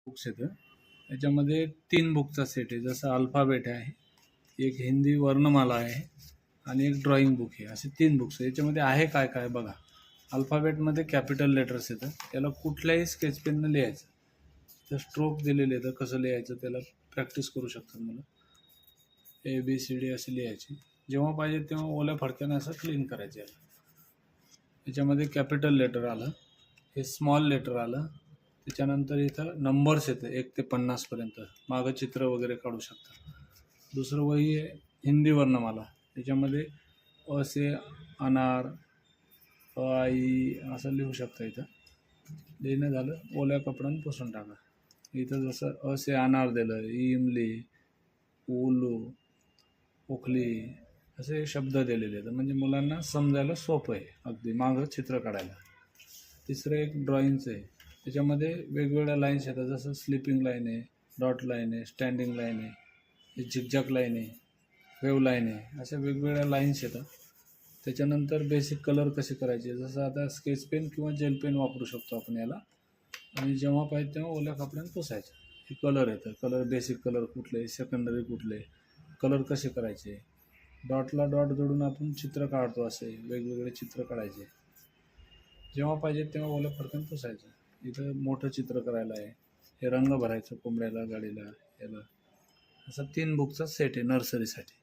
Books येतं. याच्यामध्ये 3 बुकचा set आहे. जसं अल्फाबेट आहे, एक हिंदी वर्णमाला आहे आणि एक ड्रॉइंग बुक आहे. असे 3 बुक्स आहे. याच्यामध्ये आहे काय काय बघा. अल्फाबेटमध्ये कॅपिटल लेटर्स येतं. त्याला कुठल्याही स्केच पेननं लिहायचं. तर स्ट्रोक दिलेले येतं, कसं लिहायचं त्याला प्रॅक्टिस करू शकतात मुलं. ABCD असे लिहायचे. जेव्हा पाहिजे तेव्हा ओल्या फडक्यानं असं क्लीन करायचं याला. याच्यामध्ये कॅपिटल लेटर आलं, हे स्मॉल लेटर आलं, त्याच्यानंतर इथं नंबर्स येतं 1 ते 50 पर्यंत. मागं चित्र वगैरे काढू शकता. दुसरं वही आहे हिंदी वर्णमाला. त्याच्यामध्ये अ से अनार, अ आ इ असं लिहू शकता. इथं लिहिणं झालं, ओल्या कपड्यानं पुसून टाका. इथं जसं अ से अनार दिलं, इमली, उलू, उखली असे शब्द दिलेले आहेत. म्हणजे मुलांना समजायला सोपं आहे अगदी मागं चित्र काढायला. तिसरं एक ड्रॉइंगचं आहे. त्याच्यामध्ये वेगवेगळ्या लाईन्स येतात. जसं स्लिपिंग लाईन आहे, डॉट लाईन आहे, स्टँडिंग लाईन आहे, झिगझॅग लाईन आहे, वेव लाईन आहे, अशा वेगवेगळ्या लाईन्स येतात. त्याच्यानंतर बेसिक कलर कसे करायचे, जसं आता स्केच पेन किंवा जेल पेन वापरू शकतो आपण याला. आणि जेव्हा पाहिजे तेव्हा ओल्या कपड्यानं पुसायचं. हे कलर येतं. कलर बेसिक कलर कुठले, सेकंडरी कुठले, कलर कसे करायचे. डॉटला डॉट जोडून आपण चित्र काढतो, असे वेगवेगळे चित्र काढायचे. जेव्हा पाहिजे तेव्हा ओल्या फडक्यानं पुसायचं. इथं मोठं चित्र करायला आहे, हे रंग भरायचं कोंबड्याला, गाडीला, याला. असा 3 बुकचा सेट आहे नर्सरीसाठी.